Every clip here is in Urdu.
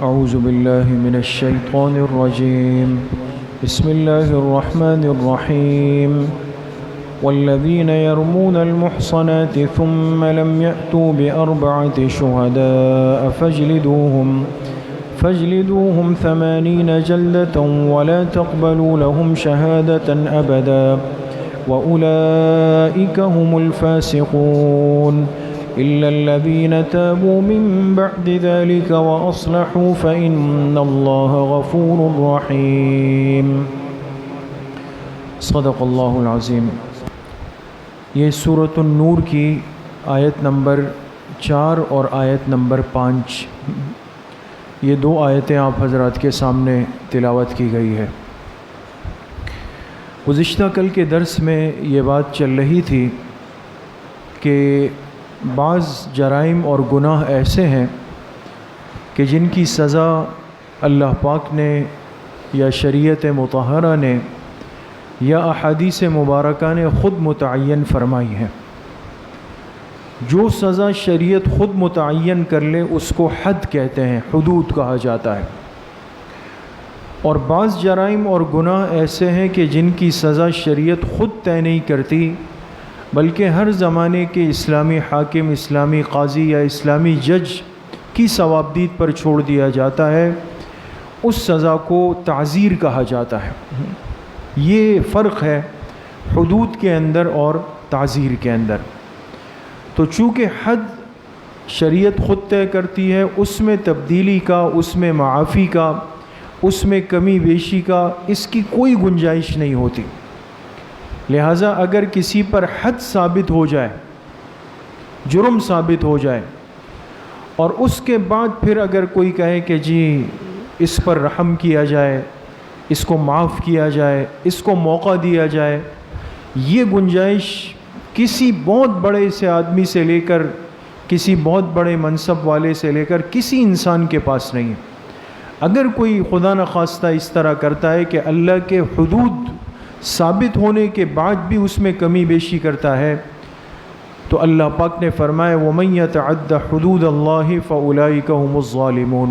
اعوذ باللہ من الشیطان الرجیم بسم اللہ الرحمن الرحیم والذین یرمون المحصنات ثم لم یأتوا بأربعة شہداء فاجلدوهم 80 جلدة ولا تقبلوا لهم شهادة أبدا وأولئك هم الفاسقون إلا الذين تابوا من بعد ذلك وأصلحوا فإن الله غفور رحيم. صدق اللہ العظیم. یہ سورۃ النور کی آیت نمبر 4 اور آیت نمبر 5، یہ دو آیتیں آپ حضرات کے سامنے تلاوت کی گئی ہے. گزشتہ کل کے درس میں یہ بات چل رہی تھی کہ بعض جرائم اور گناہ ایسے ہیں کہ جن کی سزا اللہ پاک نے یا شریعت مطہرہ نے یا احادیث مبارکہ نے خود متعین فرمائی ہے. جو سزا شریعت خود متعین کر لے اس کو حد کہتے ہیں، حدود کہا جاتا ہے. اور بعض جرائم اور گناہ ایسے ہیں کہ جن کی سزا شریعت خود طے نہیں کرتی، بلکہ ہر زمانے کے اسلامی حاکم، اسلامی قاضی یا اسلامی جج کی ثوابدید پر چھوڑ دیا جاتا ہے. اس سزا کو تعزیر کہا جاتا ہے. یہ فرق ہے حدود کے اندر اور تعزیر کے اندر. تو چونکہ حد شریعت خود طے کرتی ہے، اس میں تبدیلی کا، اس میں معافی کا، اس میں کمی بیشی کا اس کی کوئی گنجائش نہیں ہوتی. لہٰذا اگر کسی پر حد ثابت ہو جائے، جرم ثابت ہو جائے، اور اس کے بعد پھر اگر کوئی کہے کہ جی اس پر رحم کیا جائے، اس کو معاف کیا جائے، اس کو موقع دیا جائے، یہ گنجائش کسی بہت بڑے سے آدمی سے لے کر، کسی بہت بڑے منصب والے سے لے کر کسی انسان کے پاس نہیں ہے. اگر کوئی خدا نخواستہ اس طرح کرتا ہے کہ اللہ کے حدود ثابت ہونے کے بعد بھی اس میں کمی بیشی کرتا ہے، تو اللہ پاک نے فرمایا وَمَن يَتَعَدَّ حُدُودَ اللَّهِ فَأُولَئِكَ هُمُ الظَّالِمُونَ.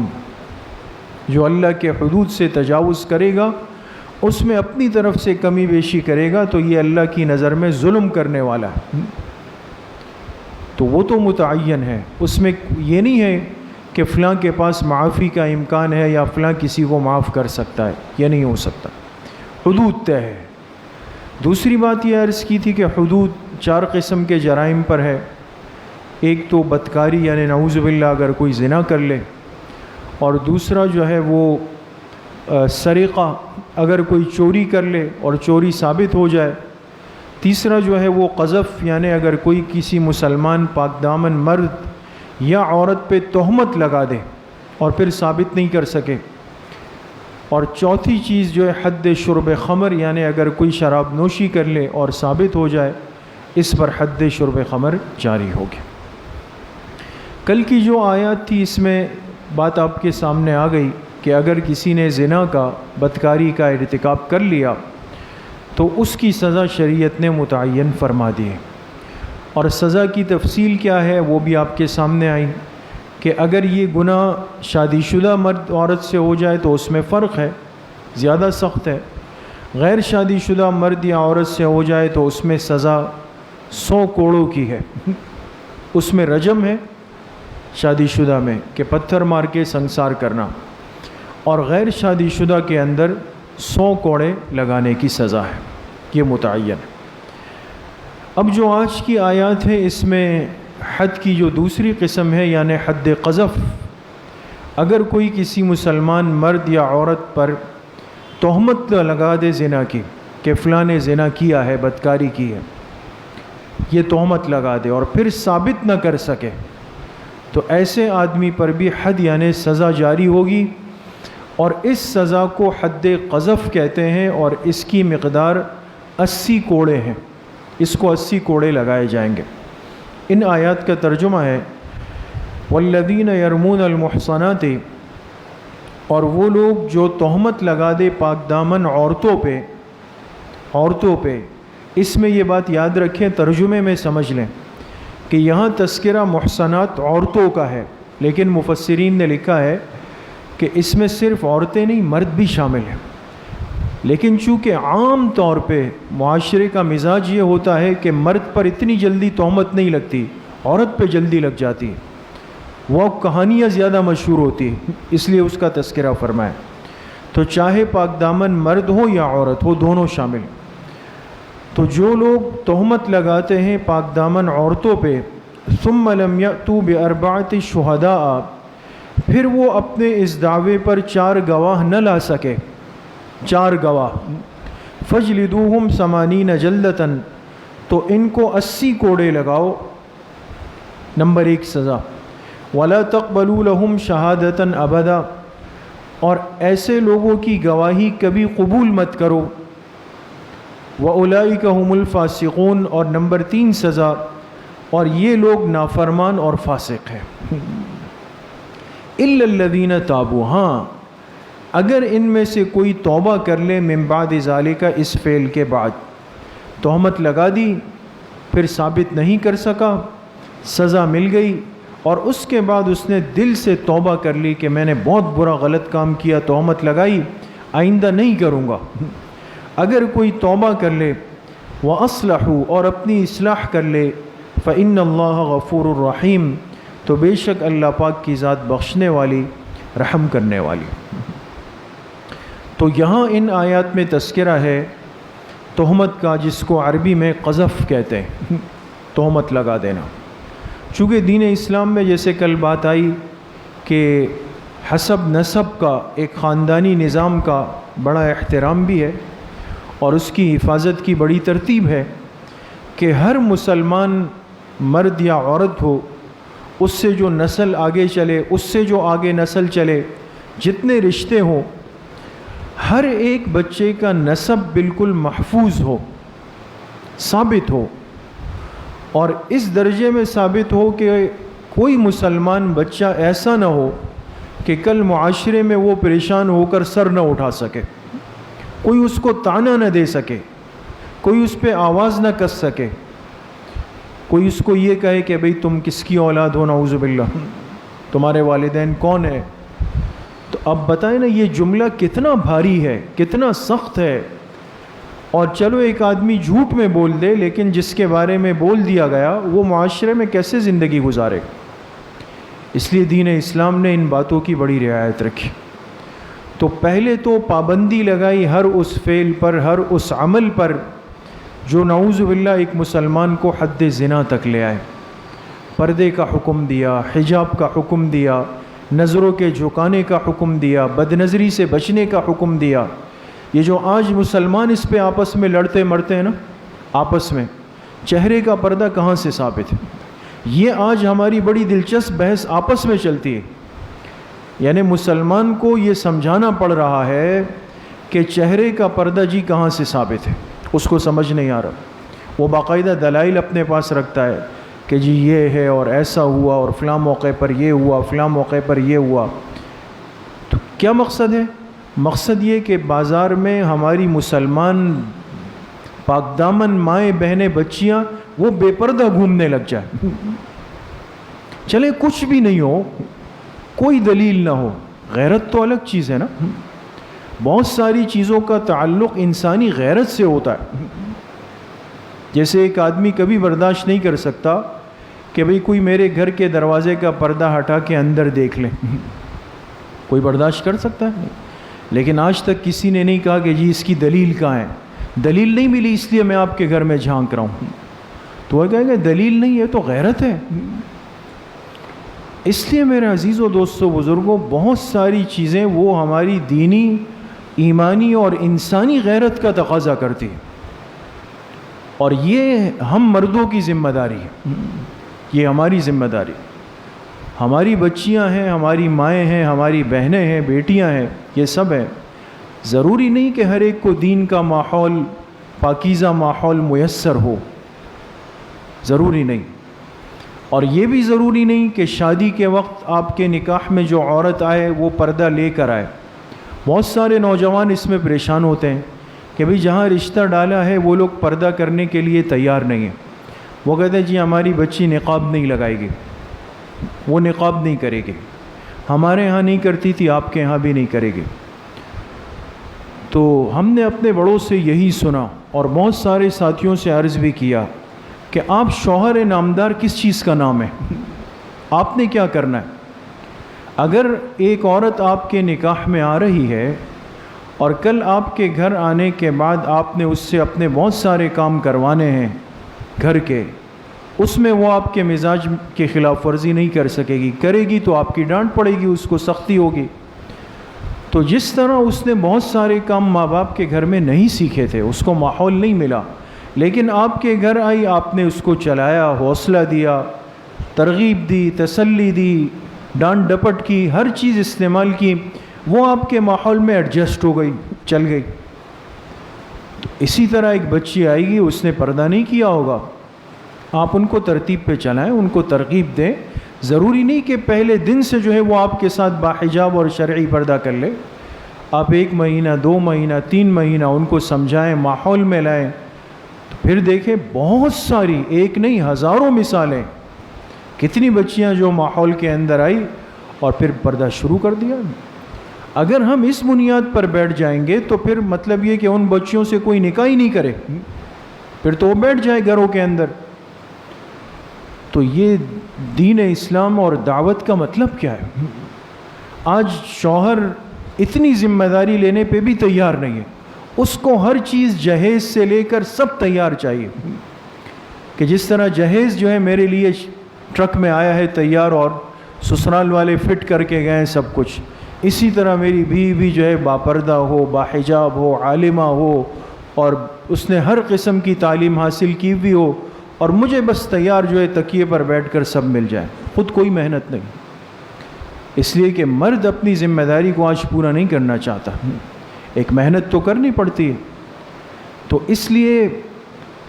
جو اللہ کے حدود سے تجاوز کرے گا، اس میں اپنی طرف سے کمی بیشی کرے گا، تو یہ اللہ کی نظر میں ظلم کرنے والا ہے. تو وہ تو متعین ہے، اس میں یہ نہیں ہے کہ فلاں کے پاس معافی کا امکان ہے یا فلاں کسی کو معاف کر سکتا ہے، یہ نہیں ہو سکتا. حدود طے ہے. دوسری بات یہ عرض کی تھی کہ حدود 4 قسم کے جرائم پر ہے. ایک تو بدکاری، یعنی نعوذ باللہ اگر کوئی زنا کر لے، اور دوسرا جو ہے وہ سرقہ، اگر کوئی چوری کر لے اور چوری ثابت ہو جائے. تیسرا جو ہے وہ قذف، یعنی اگر کوئی کسی مسلمان پاک دامن مرد یا عورت پہ تہمت لگا دے اور پھر ثابت نہیں کر سکے. اور چوتھی چیز جو ہے حد شرب خمر، یعنی اگر کوئی شراب نوشی کر لے اور ثابت ہو جائے، اس پر حد شرب خمر جاری ہوگی. کل کی جو آیات تھی اس میں بات آپ کے سامنے آ گئی کہ اگر کسی نے زنا کا، بدکاری کا ارتکاب کر لیا تو اس کی سزا شریعت نے متعین فرما دی ہے. اور سزا کی تفصیل کیا ہے وہ بھی آپ کے سامنے آئی کہ اگر یہ گناہ شادی شدہ مرد عورت سے ہو جائے تو اس میں فرق ہے، زیادہ سخت ہے. غیر شادی شدہ مرد یا عورت سے ہو جائے تو اس میں سزا 100 کوڑوں کی ہے. اس میں رجم ہے شادی شدہ میں کہ پتھر مار کے سنسار کرنا، اور غیر شادی شدہ کے اندر 100 کوڑے لگانے کی سزا ہے. یہ متعین ہے. اب جو آج کی آیات ہے اس میں حد کی جو دوسری قسم ہے، یعنی حد قذف. اگر کوئی کسی مسلمان مرد یا عورت پر تہمت لگا دے زنا کی کہ فلاں نے زنا کیا ہے، بدکاری کی ہے، یہ تہمت لگا دے اور پھر ثابت نہ کر سکے، تو ایسے آدمی پر بھی حد یعنی سزا جاری ہوگی. اور اس سزا کو حد قذف کہتے ہیں، اور اس کی مقدار 80 کوڑے ہیں. اس کو 80 کوڑے لگائے جائیں گے. ان آیات کا ترجمہ ہے والذین یرمون المحصنات، اور وہ لوگ جو تہمت لگا دے پاک دامن عورتوں پہ. اس میں یہ بات یاد رکھیں، ترجمے میں سمجھ لیں کہ یہاں تذکرہ محسنات عورتوں کا ہے، لیکن مفسرین نے لکھا ہے کہ اس میں صرف عورتیں نہیں مرد بھی شامل ہیں، لیکن چونکہ عام طور پہ معاشرے کا مزاج یہ ہوتا ہے کہ مرد پر اتنی جلدی تہمت نہیں لگتی، عورت پہ جلدی لگ جاتی ہے، وہ کہانیاں زیادہ مشہور ہوتی ہیں، اس لیے اس کا تذکرہ فرمایا۔ تو چاہے پاک دامن مرد ہو یا عورت ہو، دونوں شامل ہیں۔ تو جو لوگ تہمت لگاتے ہیں پاک دامن عورتوں پہ، ثم لم یأتوا باربعۃ شہداء، پھر وہ اپنے اس دعوے پر 4 گواہ نہ لا سکے، 4 گواہ، فجلدوہم 80 جلدۃ، تو ان کو 80 کوڑے لگاؤ، نمبر 1 سزا، ولا تقبلوا لهم شہادۃ ابدا، اور ایسے لوگوں کی گواہی کبھی قبول مت کرو، وَأُولَئِكَ هُمُ الْفَاسِقُونَ، اور نمبر 3 سزا، اور یہ لوگ نافرمان اور فاسق ہیں۔ إِلَّا الَّذِينَ تَابُوا، ہاں اگر ان میں سے کوئی توبہ کر لے، من بعد ذالک، اس فعل کے بعد، تہمت لگا دی پھر ثابت نہیں کر سکا، سزا مل گئی، اور اس کے بعد اس نے دل سے توبہ کر لی کہ میں نے بہت برا غلط کام کیا، تہمت لگائی، آئندہ نہیں کروں گا، اگر کوئی توبہ کر لے، وَأَصْلَحُوا، اور اپنی اصلاح کر لے، فَإِنَّ اللَّهَ غَفُورٌ رَحِيمٌ، تو بے شک اللہ پاک کی ذات بخشنے والی، رحم کرنے والی۔ تو یہاں ان آیات میں تذکرہ ہے تہمت کا، جس کو عربی میں قذف کہتے ہیں، تہمت لگا دینا۔ چونکہ دین اسلام میں جیسے کل بات آئی کہ حسب نسب کا، ایک خاندانی نظام کا بڑا احترام بھی ہے، اور اس کی حفاظت کی بڑی ترتیب ہے کہ ہر مسلمان مرد یا عورت ہو، اس سے جو نسل آگے چلے، اس سے جو آگے نسل چلے، جتنے رشتے ہوں، ہر ایک بچے کا نسب بالکل محفوظ ہو، ثابت ہو، اور اس درجے میں ثابت ہو کہ کوئی مسلمان بچہ ایسا نہ ہو کہ کل معاشرے میں وہ پریشان ہو کر سر نہ اٹھا سکے، کوئی اس کو طعنہ نہ دے سکے، کوئی اس پہ آواز نہ کس سکے، کوئی اس کو یہ کہے کہ بھئی تم کس کی اولاد ہو، نعوذ باللہ، تمہارے والدین کون ہیں۔ تو اب بتائیں نا، یہ جملہ کتنا بھاری ہے، کتنا سخت ہے، اور چلو ایک آدمی جھوٹ میں بول دے، لیکن جس کے بارے میں بول دیا گیا وہ معاشرے میں کیسے زندگی گزارے۔ اس لیے دین اسلام نے ان باتوں کی بڑی رعایت رکھی۔ تو پہلے تو پابندی لگائی ہر اس فعل پر، ہر اس عمل پر جو نعوذ باللہ ایک مسلمان کو حد زنا تک لے آئے۔ پردے کا حکم دیا، حجاب کا حکم دیا، نظروں کے جھکانے کا حکم دیا، بد نظری سے بچنے کا حکم دیا۔ یہ جو آج مسلمان اس پہ آپس میں لڑتے مرتے ہیں نا، آپس میں چہرے کا پردہ کہاں سے ثابت ہے، یہ آج ہماری بڑی دلچسپ بحث آپس میں چلتی ہے۔ یعنی مسلمان کو یہ سمجھانا پڑ رہا ہے کہ چہرے کا پردہ جی کہاں سے ثابت ہے، اس کو سمجھ نہیں آ رہا، وہ باقاعدہ دلائل اپنے پاس رکھتا ہے کہ جی یہ ہے اور ایسا ہوا اور فلاں موقع پر یہ ہوا، فلاں موقع پر یہ ہوا۔ تو کیا مقصد ہے؟ مقصد یہ کہ بازار میں ہماری مسلمان پاک دامن مائیں بہنیں بچیاں وہ بے پردہ گھومنے لگ جائیں، چلے کچھ بھی نہیں ہو، کوئی دلیل نہ ہو، غیرت تو الگ چیز ہے نا، بہت ساری چیزوں کا تعلق انسانی غیرت سے ہوتا ہے۔ جیسے ایک آدمی کبھی برداشت نہیں کر سکتا کہ بھئی کوئی میرے گھر کے دروازے کا پردہ ہٹا کے اندر دیکھ لے، کوئی برداشت کر سکتا ہے؟ لیکن آج تک کسی نے نہیں کہا کہ جی اس کی دلیل کہاں ہے، دلیل نہیں ملی اس لیے میں آپ کے گھر میں جھانک رہا ہوں۔ تو وہ کہے گا دلیل نہیں ہے تو غیرت ہے۔ اس لیے میرے عزیزوں، دوستوں، بزرگوں، بہت ساری چیزیں وہ ہماری دینی، ایمانی اور انسانی غیرت کا تقاضا کرتی ہے، اور یہ ہم مردوں کی ذمہ داری ہے، یہ ہماری ذمہ داری۔ ہماری بچیاں ہیں، ہماری مائیں ہیں، ہماری بہنیں ہیں، بیٹیاں ہیں، یہ سب ہے۔ ضروری نہیں کہ ہر ایک کو دین کا ماحول، پاکیزہ ماحول میسر ہو، ضروری نہیں۔ اور یہ بھی ضروری نہیں کہ شادی کے وقت آپ کے نکاح میں جو عورت آئے وہ پردہ لے کر آئے۔ بہت سارے نوجوان اس میں پریشان ہوتے ہیں کہ بھئی جہاں رشتہ ڈالا ہے وہ لوگ پردہ کرنے کے لیے تیار نہیں ہیں، وہ کہتے ہیں جی ہماری بچی نقاب نہیں لگائے گی، وہ نقاب نہیں کرے گی، ہمارے ہاں نہیں کرتی تھی آپ کے ہاں بھی نہیں کرے گی۔ تو ہم نے اپنے بڑوں سے یہی سنا اور بہت سارے ساتھیوں سے عرض بھی کیا کہ آپ شوہر نامدار کس چیز کا نام ہے؟ آپ نے کیا کرنا ہے؟ اگر ایک عورت آپ کے نکاح میں آ رہی ہے اور کل آپ کے گھر آنے کے بعد آپ نے اس سے اپنے بہت سارے کام کروانے ہیں گھر کے، اس میں وہ آپ کے مزاج کے خلاف ورزی نہیں کر سکے گی، کرے گی تو آپ کی ڈانٹ پڑے گی، اس کو سختی ہوگی۔ تو جس طرح اس نے بہت سارے کام ماں باپ کے گھر میں نہیں سیکھے تھے، اس کو ماحول نہیں ملا، لیکن آپ کے گھر آئی، آپ نے اس کو چلایا، حوصلہ دیا، ترغیب دی، تسلی دی، ڈانٹ ڈپٹ کی، ہر چیز استعمال کی، وہ آپ کے ماحول میں ایڈجسٹ ہو گئی، چل گئی۔ تو اسی طرح ایک بچی آئے گی، اس نے پردہ نہیں کیا ہوگا، آپ ان کو ترتیب پہ چلائیں، ان کو ترغیب دیں۔ ضروری نہیں کہ پہلے دن سے جو ہے وہ آپ کے ساتھ باحجاب اور شرعی پردہ کر لے، آپ 1 مہینہ 2 مہینہ 3 مہینہ ان کو سمجھائیں، ماحول میں لائیں، تو پھر دیکھیں بہت ساری، ایک نہیں ہزاروں مثالیں، کتنی بچیاں جو ماحول کے اندر آئی اور پھر پردہ شروع کر دیا۔ اگر ہم اس بنیاد پر بیٹھ جائیں گے تو پھر مطلب یہ کہ ان بچیوں سے کوئی نکاح ہی نہیں کرے، پھر تو وہ بیٹھ جائے گھروں کے اندر۔ تو یہ دین اسلام اور دعوت کا مطلب کیا ہے؟ آج شوہر اتنی ذمہ داری لینے پہ بھی تیار نہیں ہے، اس کو ہر چیز جہیز سے لے کر سب تیار چاہیے، کہ جس طرح جہیز جو ہے میرے لیے ٹرک میں آیا ہے تیار اور سسرال والے فٹ کر کے گئے سب کچھ، اسی طرح میری بیوی بھی جو ہے باپردہ ہو، باحجاب ہو، عالمہ ہو، اور اس نے ہر قسم کی تعلیم حاصل کی بھی ہو، اور مجھے بس تیار جو ہے تکیے پر بیٹھ کر سب مل جائے، خود کوئی محنت نہیں۔ اس لیے کہ مرد اپنی ذمہ داری کو آج پورا نہیں کرنا چاہتا، ایک محنت تو کرنی پڑتی ہے۔ تو اس لیے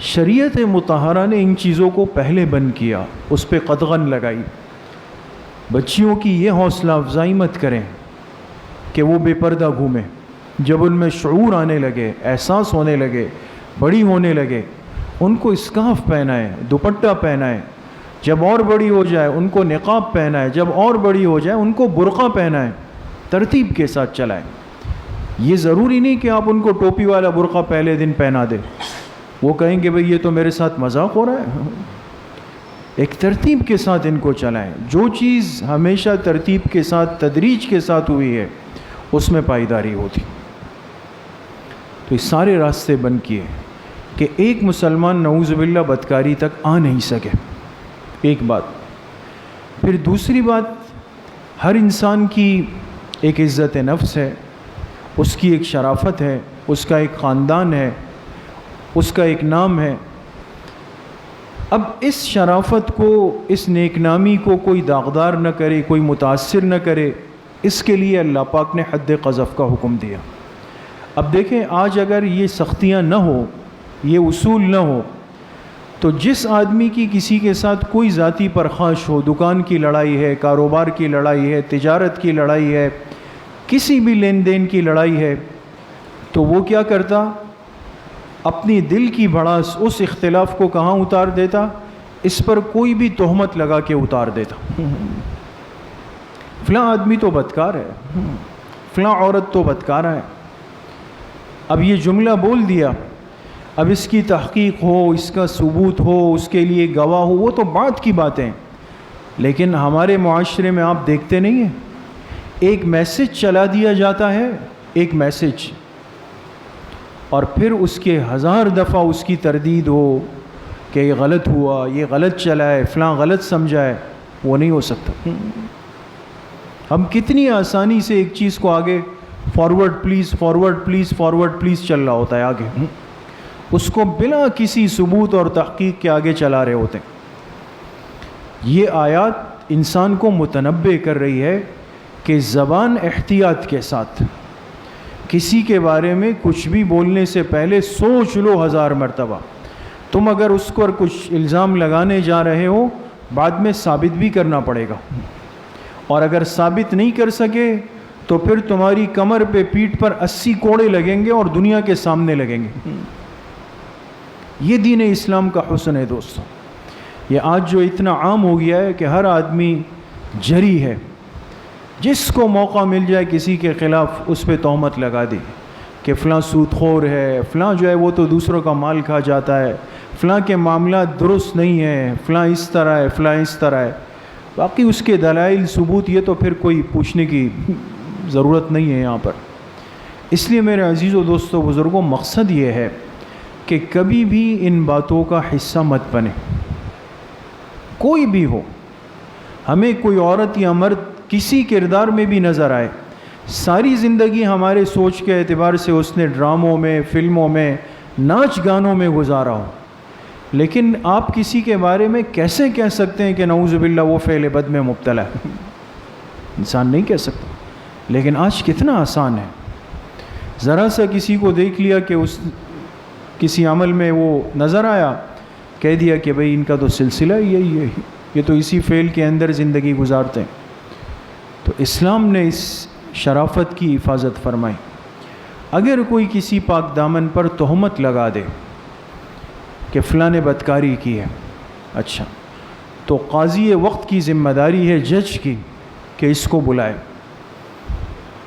شریعت مطہرہ نے ان چیزوں کو پہلے بند کیا، اس پہ قدغن لگائی۔ بچیوں کی یہ حوصلہ افزائی مت کریں کہ وہ بے پردہ گھومیں، جب ان میں شعور آنے لگے، احساس ہونے لگے، بڑی ہونے لگے، ان کو اسکارف پہنائیں، دوپٹہ پہنائیں، جب اور بڑی ہو جائے ان کو نقاب پہنائیں، جب اور بڑی ہو جائے ان کو برقع پہنائیں، ترتیب کے ساتھ چلائیں۔ یہ ضروری نہیں کہ آپ ان کو ٹوپی والا برقع پہلے دن پہنا دیں، وہ کہیں گے بھئی یہ تو میرے ساتھ مذاق ہو رہا ہے۔ ایک ترتیب کے ساتھ ان کو چلائیں، جو چیز ہمیشہ ترتیب کے ساتھ، تدریج کے ساتھ ہوئی ہے اس میں پائیداری ہوتی۔ تو یہ سارے راستے بند کیے کہ ایک مسلمان نعوذ باللہ بدکاری تک آ نہیں سکے، ایک بات۔ پھر دوسری بات، ہر انسان کی ایک عزت نفس ہے، اس کی ایک شرافت ہے، اس کا ایک خاندان ہے، اس کا ایک نام ہے۔ اب اس شرافت کو، اس نیک نامی کو کوئی داغدار نہ کرے، کوئی متاثر نہ کرے، اس کے لیے اللہ پاک نے حد قذف کا حکم دیا۔ اب دیکھیں آج اگر یہ سختیاں نہ ہو، یہ اصول نہ ہو، تو جس آدمی کی کسی کے ساتھ کوئی ذاتی پرخاش ہو، دکان کی لڑائی ہے، کاروبار کی لڑائی ہے، تجارت کی لڑائی ہے، کسی بھی لین دین کی لڑائی ہے، تو وہ کیا کرتا؟ اپنی دل کی بھڑاس اس اختلاف کو کہاں اتار دیتا؟ اس پر کوئی بھی تہمت لگا کے اتار دیتا، فلاں آدمی تو بدکار ہے، فلاں عورت تو بدکارہ ہے۔ اب یہ جملہ بول دیا، اب اس کی تحقیق ہو، اس کا ثبوت ہو، اس کے لیے گواہ ہو، وہ تو بعد کی باتیں، لیکن ہمارے معاشرے میں آپ دیکھتے نہیں ہیں، ایک میسج چلا دیا جاتا ہے، ایک میسج، اور پھر اس کے 1000 دفعہ اس کی تردید ہو کہ یہ غلط ہوا، یہ غلط چلا ہے، فلاں غلط سمجھا ہے، وہ نہیں ہو سکتا۔ ہم کتنی آسانی سے ایک چیز کو آگے forward please, forward please, forward please چل رہا ہوتا ہے آگے، اس کو بلا کسی ثبوت اور تحقیق کے آگے چلا رہے ہوتے ہیں۔ یہ آیات انسان کو متنبہ کر رہی ہے کہ زبان احتیاط کے ساتھ، کسی کے بارے میں کچھ بھی بولنے سے پہلے سوچ لو 1000 مرتبہ۔ تم اگر اس پر کچھ الزام لگانے جا رہے ہو، بعد میں ثابت بھی کرنا پڑے گا، اور اگر ثابت نہیں کر سکے تو پھر تمہاری کمر پہ، پیٹھ پر 80 کوڑے لگیں گے اور دنیا کے سامنے لگیں گے۔ یہ دین اسلام کا حسن ہے دوستوں۔ یہ آج جو اتنا عام ہو گیا ہے کہ ہر آدمی جری ہے، جس کو موقع مل جائے کسی کے خلاف اس پہ تہمت لگا دی کہ فلاں سود خور ہے، فلاں جو ہے وہ تو دوسروں کا مال کھا جاتا ہے، فلاں کے معاملات درست نہیں ہیں، فلاں اس طرح ہے، فلاں اس طرح ہے۔ باقی اس کے دلائل ثبوت یہ تو پھر کوئی پوچھنے کی ضرورت نہیں ہے یہاں پر۔ اس لیے میرے عزیزوں دوستوں بزرگوں، مقصد یہ ہے کہ کبھی بھی ان باتوں کا حصہ مت بنے، کوئی بھی ہو، ہمیں کوئی عورت یا مرد کسی کردار میں بھی نظر آئے، ساری زندگی ہمارے سوچ کے اعتبار سے اس نے ڈراموں میں، فلموں میں، ناچ گانوں میں گزارا ہو، لیکن آپ کسی کے بارے میں کیسے کہہ سکتے ہیں کہ نعوذ باللہ وہ فعل بد میں مبتلا ہے؟ انسان نہیں کہہ سکتا۔ لیکن آج کتنا آسان ہے، ذرا سا کسی کو دیکھ لیا کہ اس کسی عمل میں وہ نظر آیا، کہہ دیا کہ بھئی ان کا تو سلسلہ یہی ہے، یہ تو اسی فعل کے اندر زندگی گزارتے ہیں۔ تو اسلام نے اس شرافت کی حفاظت فرمائی۔ اگر کوئی کسی پاک دامن پر تہمت لگا دے کہ فلاں نے بدکاری کی ہے، اچھا تو قاضی وقت کی ذمہ داری ہے، جج کی، کہ اس کو بلائے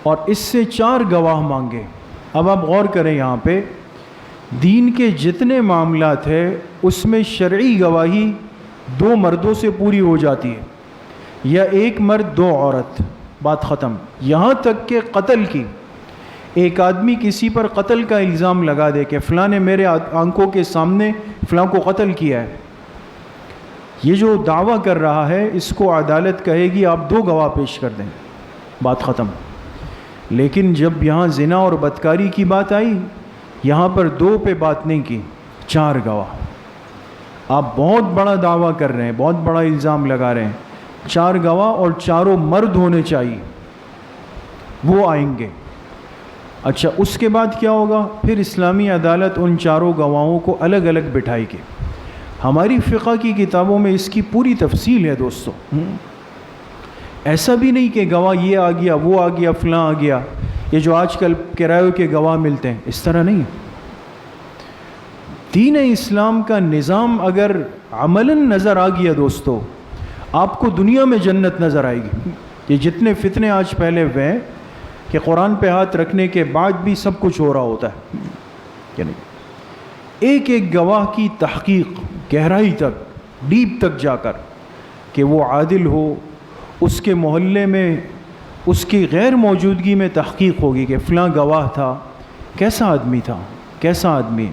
اور اس سے 4 گواہ مانگے۔ اب آپ غور کریں، یہاں پہ دین کے جتنے معاملات ہیں اس میں شرعی گواہی 2 مردوں سے پوری ہو جاتی ہے، یا 1 مرد 2 عورت، بات ختم۔ یہاں تک کہ قتل کی، ایک آدمی کسی پر قتل کا الزام لگا دے کہ فلاں نے میرے آنکھوں کے سامنے فلاں کو قتل کیا ہے، یہ جو دعویٰ کر رہا ہے اس کو عدالت کہے گی آپ 2 گواہ پیش کر دیں، بات ختم۔ لیکن جب یہاں زنا اور بدکاری کی بات آئی، یہاں پر 2 پہ بات نہیں کی، 4 گواہ۔ آپ بہت بڑا دعویٰ کر رہے ہیں، بہت بڑا الزام لگا رہے ہیں، 4 گواہ اور چاروں مرد ہونے چاہیے، وہ آئیں گے۔ اچھا اس کے بعد کیا ہوگا؟ پھر اسلامی عدالت ان 4 گواہوں کو الگ الگ بٹھائے گی۔ ہماری فقہ کی کتابوں میں اس کی پوری تفصیل ہے دوستو۔ ایسا بھی نہیں کہ گواہ یہ آ گیا، وہ آ گیا، فلاں آ گیا، یہ جو آج کل کرایوں کے گواہ ملتے ہیں، اس طرح نہیں۔ دین اسلام کا نظام اگر عملاً نظر آ گیا دوستو، آپ کو دنیا میں جنت نظر آئے گی۔ یہ جتنے فتنے آج پھیلے ہوئے ہیں کہ قرآن پہ ہاتھ رکھنے کے بعد بھی سب کچھ ہو رہا ہوتا ہے، یعنی ایک ایک گواہ کی تحقیق گہرائی تک، ڈیپ تک جا کر، کہ وہ عادل ہو، اس کے محلے میں اس کی غیر موجودگی میں تحقیق ہوگی کہ فلاں گواہ تھا، کیسا آدمی تھا، کیسا آدمی۔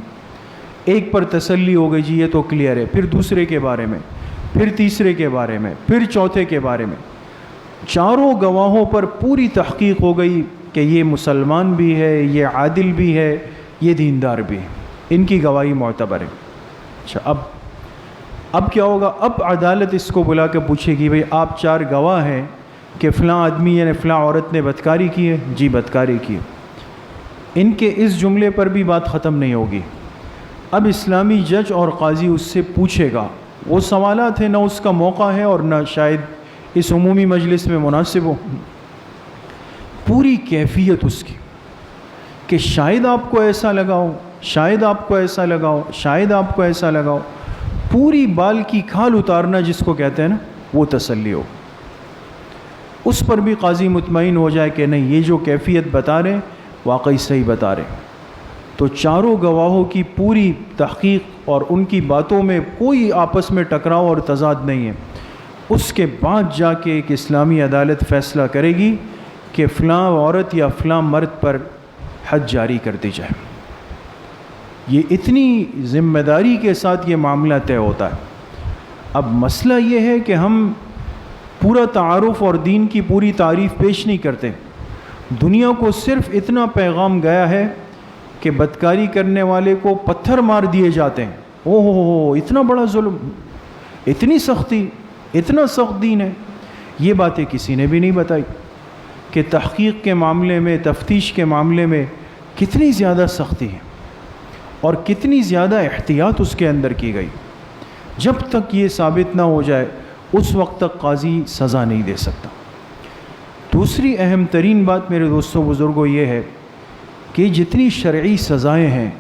ایک پر تسلی ہو گئی، جی یہ تو کلیئر ہے، پھر دوسرے کے بارے میں، پھر تیسرے کے بارے میں، پھر چوتھے کے بارے میں، 4 گواہوں پر پوری تحقیق ہو گئی کہ یہ مسلمان بھی ہے، یہ عادل بھی ہے، یہ دیندار بھی ہے، ان کی گواہی معتبر ہے۔ اچھا اب کیا ہوگا؟ اب عدالت اس کو بلا کے پوچھے گی، بھئی آپ 4 گواہ ہیں کہ فلاں آدمی یعنی فلاں عورت نے بدکاری کی ہے؟ جی بدکاری کی ہے۔ ان کے اس جملے پر بھی بات ختم نہیں ہوگی۔ اب اسلامی جج اور قاضی اس سے پوچھے گا، وہ سوالات ہیں نہ اس کا موقع ہے اور نہ شاید اس عمومی مجلس میں مناسب ہو، پوری کیفیت اس کی، کہ شاید آپ کو ایسا لگا ہو، شاید آپ کو ایسا لگا ہو، شاید آپ کو ایسا لگا ہو، پوری بال کی کھال اتارنا جس کو کہتے ہیں نا، وہ تسلی ہو۔ اس پر بھی قاضی مطمئن ہو جائے کہ نہیں، یہ جو کیفیت بتا رہے واقعی صحیح بتا رہے۔ تو 4 گواہوں کی پوری تحقیق اور ان کی باتوں میں کوئی آپس میں ٹکراؤ اور تضاد نہیں ہے، اس کے بعد جا کے ایک اسلامی عدالت فیصلہ کرے گی کہ فلاں عورت یا فلاں مرد پر حد جاری کر دی جائے۔ یہ اتنی ذمہ داری کے ساتھ یہ معاملہ طے ہوتا ہے۔ اب مسئلہ یہ ہے کہ ہم پورا تعارف اور دین کی پوری تعریف پیش نہیں کرتے، دنیا کو صرف اتنا پیغام گیا ہے کہ بدکاری کرنے والے کو پتھر مار دیے جاتے ہیں۔ اوہ اتنا بڑا ظلم، اتنی سختی، اتنا سخت دین ہے۔ یہ باتیں کسی نے بھی نہیں بتائی کہ تحقیق کے معاملے میں، تفتیش کے معاملے میں کتنی زیادہ سختی ہے اور کتنی زیادہ احتیاط اس کے اندر کی گئی۔ جب تک یہ ثابت نہ ہو جائے اس وقت تک قاضی سزا نہیں دے سکتا۔ دوسری اہم ترین بات میرے دوستوں بزرگوں یہ ہے کہ جتنی شرعی سزائیں ہیں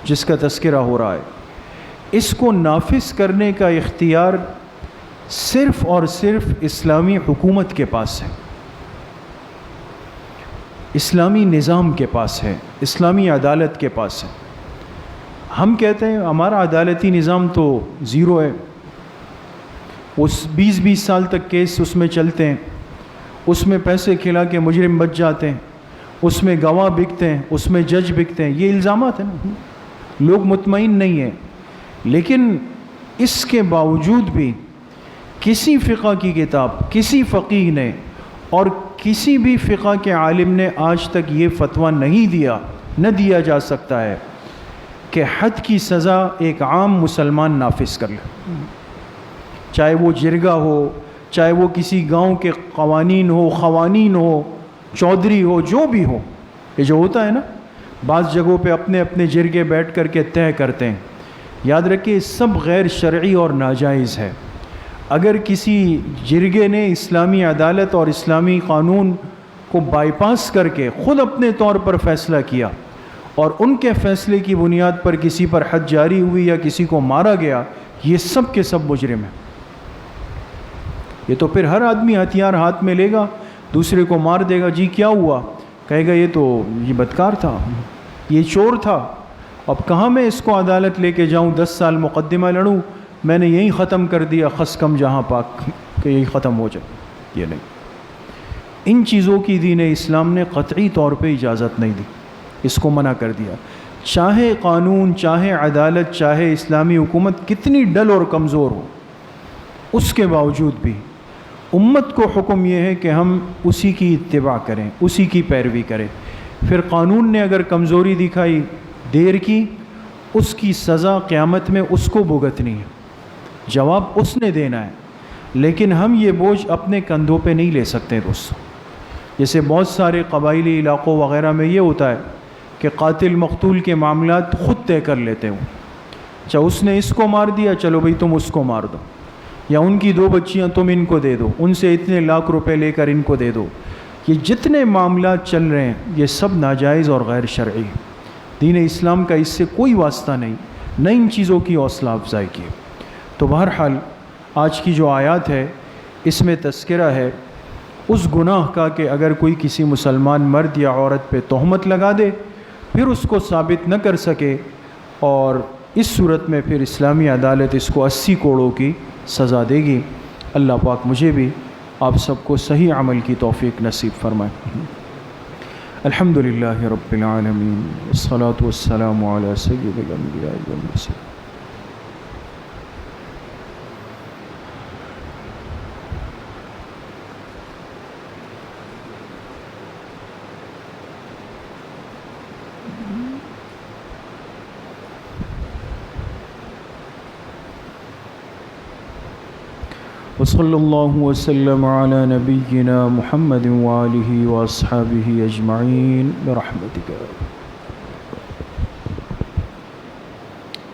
جس کا تذکرہ ہو رہا ہے، اس کو نافذ کرنے کا اختیار صرف اور صرف اسلامی حکومت کے پاس ہے، اسلامی نظام کے پاس ہے، اسلامی عدالت کے پاس ہے۔ ہم کہتے ہیں ہمارا عدالتی نظام تو زیرو ہے، اس 20 سال تک کیس اس میں چلتے ہیں، اس میں پیسے کھلا کے مجرم بچ جاتے ہیں، اس میں گواہ بکتے ہیں، اس میں جج بکتے ہیں، یہ الزامات ہیں نا، لوگ مطمئن نہیں ہیں۔ لیکن اس کے باوجود بھی کسی فقہ کی کتاب، کسی فقیہ نے اور کسی بھی فقہ کے عالم نے آج تک یہ فتویٰ نہیں دیا، نہ دیا جا سکتا ہے کہ حد کی سزا ایک عام مسلمان نافذ کر لے، چاہے وہ جرگہ ہو، چاہے وہ کسی گاؤں کے قوانین ہو، چودھری ہو، جو بھی ہو۔ یہ جو ہوتا ہے نا، بعض جگہوں پہ اپنے اپنے جرگے بیٹھ کر کے طے کرتے ہیں، یاد رکھیے سب غیر شرعی اور ناجائز ہے۔ اگر کسی جرگے نے اسلامی عدالت اور اسلامی قانون کو بائی پاس کر کے خود اپنے طور پر فیصلہ کیا اور ان کے فیصلے کی بنیاد پر کسی پر حد جاری ہوئی یا کسی کو مارا گیا، یہ سب کے سب مجرم ہیں۔ یہ تو پھر ہر آدمی ہتھیار ہاتھ میں لے گا، دوسرے کو مار دے گا، جی کیا ہوا، کہے گا یہ بدکار تھا، یہ چور تھا، اب کہاں میں اس کو عدالت لے کے جاؤں، 10 سال مقدمہ لڑوں، میں نے یہی ختم کر دیا، خس کم جہاں پاک، کہ یہی ختم ہو جائے۔ یہ نہیں، ان چیزوں کی دین اسلام نے قطعی طور پہ اجازت نہیں دی، اس کو منع کر دیا۔ چاہے قانون، چاہے عدالت، چاہے اسلامی حکومت کتنی ڈل اور کمزور ہو، اس کے باوجود بھی امت کو حکم یہ ہے کہ ہم اسی کی اتباع کریں، اسی کی پیروی کریں۔ پھر قانون نے اگر کمزوری دکھائی، دیر کی، اس کی سزا قیامت میں اس کو بھگتنی ہے، جواب اس نے دینا ہے، لیکن ہم یہ بوجھ اپنے کندھوں پہ نہیں لے سکتے دوستو۔ جیسے بہت سارے قبائلی علاقوں وغیرہ میں یہ ہوتا ہے کہ قاتل مقتول کے معاملات خود طے کر لیتے ہوں، چاہے اس نے اس کو مار دیا، چلو بھئی تم اس کو مار دو، یا ان کی 2 بچیاں تم ان کو دے دو، ان سے اتنے لاکھ روپے لے کر ان کو دے دو۔ یہ جتنے معاملات چل رہے ہیں یہ سب ناجائز اور غیر شرعی۔ دین اسلام کا اس سے کوئی واسطہ نہیں، نہ ان چیزوں کی حوصلہ افزائی کی۔ تو بہرحال آج کی جو آیات ہے اس میں تذکرہ ہے اس گناہ کا کہ اگر کوئی کسی مسلمان مرد یا عورت پہ تہمت لگا دے، پھر اس کو ثابت نہ کر سکے، اور اس صورت میں پھر اسلامی عدالت اس کو 80 کوڑوں کی سزا دے گی۔ اللہ پاک مجھے بھی آپ سب کو صحیح عمل کی توفیق نصیب فرمائے۔ الحمدللہ رب العالمین، والصلاة والسلام علی سید الانبیاء والمرسلین۔ وصلی اللہ وسلم علی نبینا محمد وآلہ واصحابہ اجمعین برحمتک۔